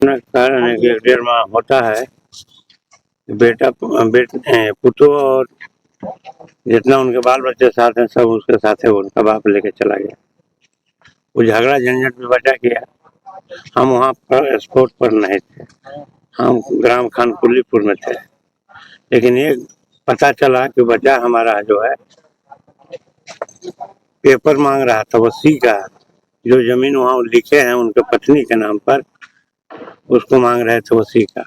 अपना कारण है कि 1.5 माह होता है, पुतो और जितना उनके बाल बच्चे साथ हैं सब उसके साथ है, उनका बाप लेके चला गया। वो झगड़ा झंझट में बचा गया। हम वहाँ पर स्पोर्ट पर नहीं थे, हम ग्राम खानकुलीपुर में थे। लेकिन ये पता चला कि बच्चा हमारा जो है पेपर मांग रहा था वसी का, जो जमीन वहाँ लिखे हैं उनके पत्नी के नाम पर, उसको मांग रहे थे वसी का,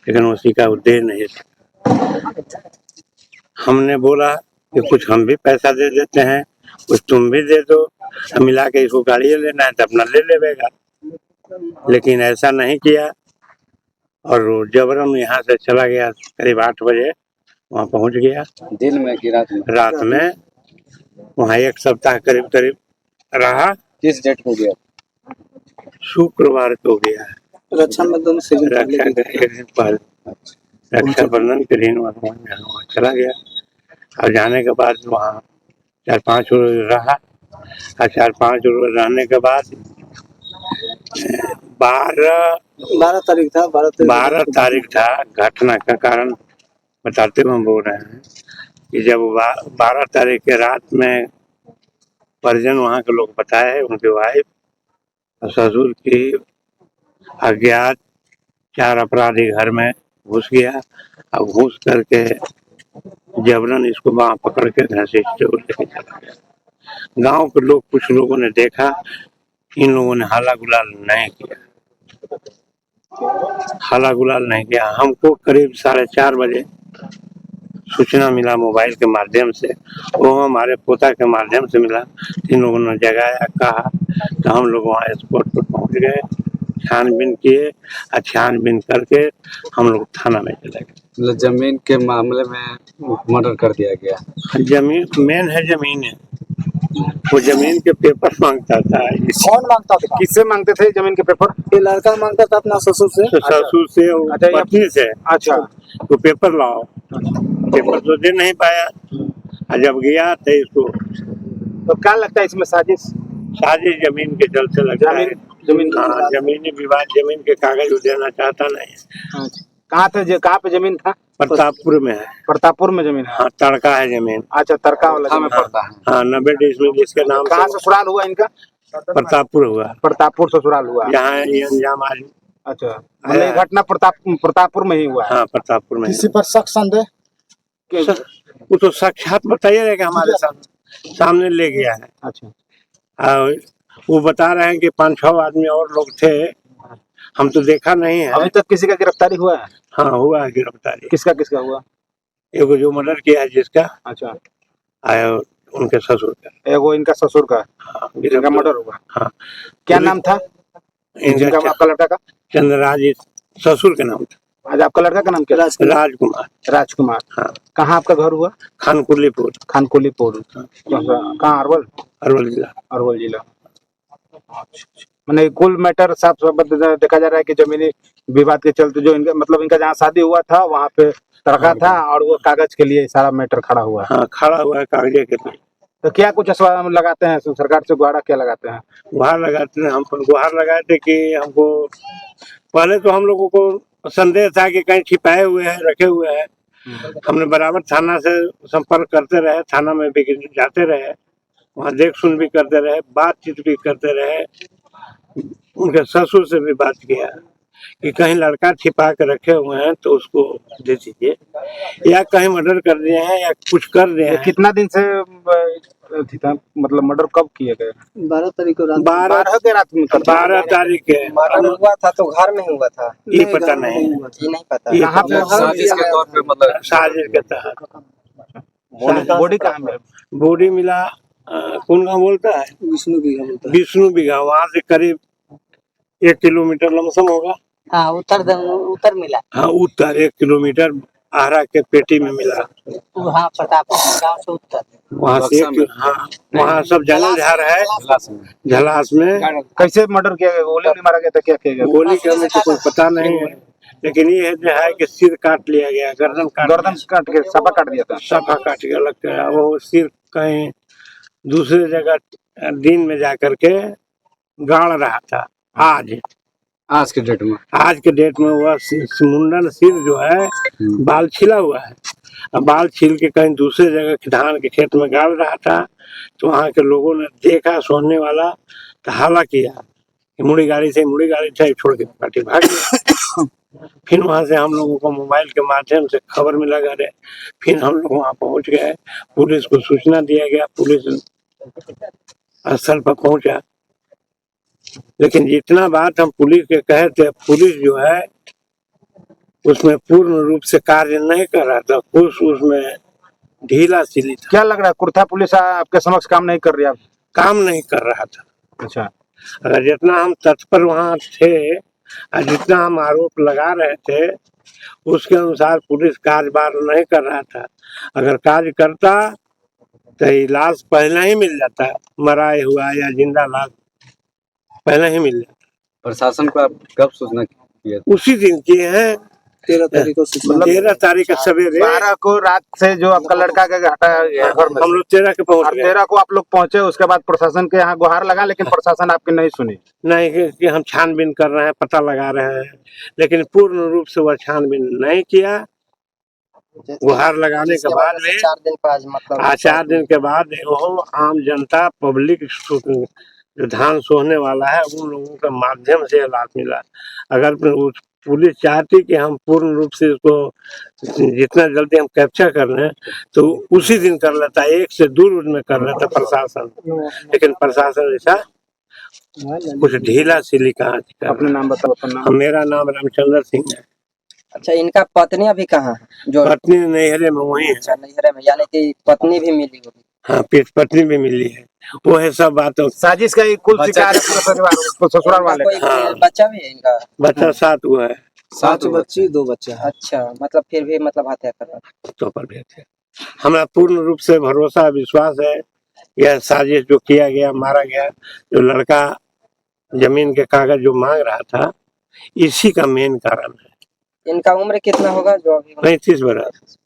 लेकिन वसी का वो दे नहीं सका। हमने बोला कि कुछ हम भी पैसा दे देते हैं, कुछ तुम भी दे दो, हम मिला के इसको गाड़ी लेना है तो अपना ले लेगा। लेकिन ऐसा नहीं किया और जबरन यहाँ से चला गया। करीब 8 बजे वहाँ पहुँच गया। दिन में कि रात में? रात में वहाँ 1 सप्ताह करीब करीब रहा। किस डेट को गया? शुक्रवार को गया। रक्षाबंधन से रक्षाबंधन के दिन वहाँ चला गया और जाने के बाद वहाँ 4-5 रोज रहा और 4-5 रोज रहने के बाद 12 तारीख था। घटना का कारण बताते हुए हम बोल रहे हैं कि जब 12 तारीख के रात में परिजन वहाँ के लोग बताए, उनके वाइफ और ससुर की अज्ञात 4 अपराधी घर में घुस गया और घुस करके जबरन इसको वहाँ पकड़ के घसीटते हुए लेके चला गया। गांव के लोग, कुछ लोगों ने देखा, इन लोगों ने हाला गुलाल नहीं किया। हमको करीब 4:30 बजे सूचना मिला मोबाइल के माध्यम से, वो हमारे पोता के माध्यम से मिला। इन लोगों ने जगाया, कहा तो हम लोग वहाँ स्पॉट पर पहुँच गए, छानबीन किए और छानबीन करके हम लोग थाना में चले गए। मतलब जमीन के मामले में मर्डर कर दिया गया। जमीन मेन है, जमीन है। वो जमीन के पेपर मांगता था। कौन मांगता था? किससे मांगते थे जमीन के पेपर? ये लड़का मांगता था अपना ससुर से। ससुर से और पत्नी से। अच्छा, तो पेपर लाओ, पेपर तो दे नहीं पाया और जब गया तो इसको। तो क्या लगता है इसमें साजिश जमीन के चलते लगता है। जमीनी विवाद, जमीन के कागज देना चाहता नहीं। कहाँ पे जमीन था? प्रतापपुर में है। प्रतापपुर में जमीन है? हाँ, तड़का है जमीन। अच्छा, तड़का वाला में पड़ता है। हाँ, 90 डिसमिल जिसके नाम। कहाँ ससुराल हुआ इनका? प्रतापपुर हुआ। प्रतापपुर ससुराल हुआ। यहाँ ये अंजाम आज। अच्छा, मतलब ये घटना प्रतापपुर में ही हुआ है? हाँ, प्रतापपुर में। किसी पर शक संदेह? वो तो साक्षात बताइए रहेगा, हमारे सामने ले गया है। अच्छा, वो बता रहे हैं कि 5-6 आदमी और लोग थे, हम तो देखा नहीं है। अभी तक किसी का गिरफ्तारी हुआ है? हाँ, हुआ है गिरफ्तारी। किसका हुआ? एगो जो मर्डर किया है जिसका। अच्छा, उनके ससुर का। एगो इनका ससुर का। हाँ, इनका मर्डर हुआ। हाँ। क्या नाम था इनका, आपका लड़का का? चंद्रराज ससुर का नाम था। आज आपका लड़का का नाम क्या? राजकुमार। हाँ। कहाँ आपका घर हुआ? खानकुलीपुर। कहाँ? अरवल जिला। मैंने कुल मैटर साफ देखा जा रहा है कि जमीनी विवाद के चलते जो इनका जहाँ शादी हुआ था वहाँ पे तड़का था और वो कागज के लिए सारा मैटर खड़ा हुआ है। हाँ, खड़ा हुआ है कागज के लिए। तो क्या कुछ लगाते हैं सरकार से, गुहारा क्या लगाते हैं? गुहार लगाते हैं, हम गुहार लगाए थे कि हमको पहले तो हम लोगों को संदेह था कि कहीं छिपाए हुए हैं, रखे हुए हैं। हमने बराबर थाना से संपर्क करते रहे, थाना में भी जाते रहे, वहाँ देख सुन भी करते रहे, बातचीत भी करते रहे। उनके ससुर से भी बात किया कि कहीं लड़का छिपा के रखे हुए हैं तो उसको दे दीजिए, या कहीं मर्डर कर दिए हैं या कुछ कर दिए हैं। कितना दिन से मतलब मर्डर कब किए गए? 12 तारीख को रात। 12 के रात में? 12 तारीख के मर्डर हुआ था तो घर में हुआ था, ये पता नहीं, नहीं पता। यहाँ पे साजिश के तौर पे, मतलब साजिश के तहत। बॉडी कहाँ में? बॉडी मिला कौन गाँव बोलता है? विष्णु बिघा। वहाँ से करीब 1 किलोमीटर लमसम होगा। हाँ, उत्तर मिला। हाँ, उत्तर 1 किलोमीटर आरा के पेटी में मिला। हाँ, प्रतापपुर गांव से उत्तर। वहाँ से हाँ, वहाँ सब जंगल झाड़ है। झलास में। कैसे मर्डर किया गया? गोली मारा गया था? क्या किया गया? गोली का मुझे कोई पता नहीं है, लेकिन ये जो है कि सिर काट लिया गया, गर्दन काट के सफा काट दिया था। सफा काट के अलग किया। वो सिर कहीं दूसरे जगह दिन में जाकर के गाड़ रहा था। आज के डेट में आज के डेट में वह मुंडन सिर जो है बाल छिला हुआ है। अब बाल छील के कहीं दूसरे जगह धान के खेत में डाल रहा था, तो वहाँ के लोगों ने देखा, सोने वाला तो हल्ला किया कि मुड़ी गाड़ी से छोड़ के पार्टी भाग गया। फिर वहां से हम लोगों को मोबाइल के माध्यम से खबर मिला करे, फिर हम लोग वहां पहुंच गए, पुलिस को सूचना दिया गया, पुलिस स्थल पर पहुंचा। लेकिन जितना बात हम पुलिस के कहे थे, पुलिस जो है उसमें पूर्ण रूप से कार्य नहीं कर रहा था, कुछ उसमें ढीला सिली था, क्या लग रहा है कुर्था पुलिस आपके समक्ष काम नहीं कर रही है? काम नहीं कर रहा था। अच्छा, अगर जितना हम तत्पर वहां थे और जितना हम आरोप लगा रहे थे, उसके अनुसार पुलिस कार्यभार नहीं कर रहा था। अगर कार्य करता तो इलाज पहले ही मिल जाता, मराए हुआ या जिंदा लाश पहले ही मिल जाता। प्रशासन को आप कब सूचना किया? उसी दिन किए हैं, 13 तारीख को सूचना 13 तारीख के सवेरे 12 को रात से जो आपका लड़का का हटाया गया घर में, हम लोग 13 के पहुंच और गए। 13 को आप लोग पहुंचे, उसके बाद प्रशासन के यहाँ गुहार लगा, लेकिन प्रशासन आपकी नहीं सुनी। नहीं कि हम छानबीन कर रहे हैं, पता लगा रहे हैं, लेकिन पूर्ण रूप से वह छानबीन नहीं किया। गुहार लगाने के बाद में 4 दिन का आज मतलब 4 दिन के बाद वो आम जनता पब्लिक जो धान सोहने वाला है, उन लोगों के माध्यम से लाभ मिला। अगर पुलिस चाहती कि हम पूर्ण रूप से इसको जितना जल्दी हम कैप्चर कर लें, तो उसी दिन कर लेता, 1 से 2 दिन में कर लेता प्रशासन, लेकिन प्रशासन ऐसा कुछ ढीला सिली कहा। अपने नाम बताओ। अपना नाम? मेरा नाम रामचंद्र सिंह है। अच्छा, इनका पत्नी अभी कहाँ है? जो पत्नी नैहरे में वही है। अच्छा नैहरे में, यानी कि पत्नी भी मिली होगी। हाँ, पत्नी भी मिली है। वो है सब बातों, साजिश का कुल शिकार है पूरा परिवार, ससुराल वाले। कोई हाँ। बच्चा भी है इनका? बच्चा 7 हुआ है। 7 बच्ची 2 बच्चे। अच्छा, मतलब फिर भी मतलब हत्या कर रहा। तो पर भी थे। हमारा पूर्ण रूप से भरोसा विश्वास है, यह साजिश जो किया गया, मारा गया, जो लड़का जमीन के कागज जो मांग रहा था, इसी का मेन कारण है। इनका उम्र कितना होगा जो अभी? 35 बरस।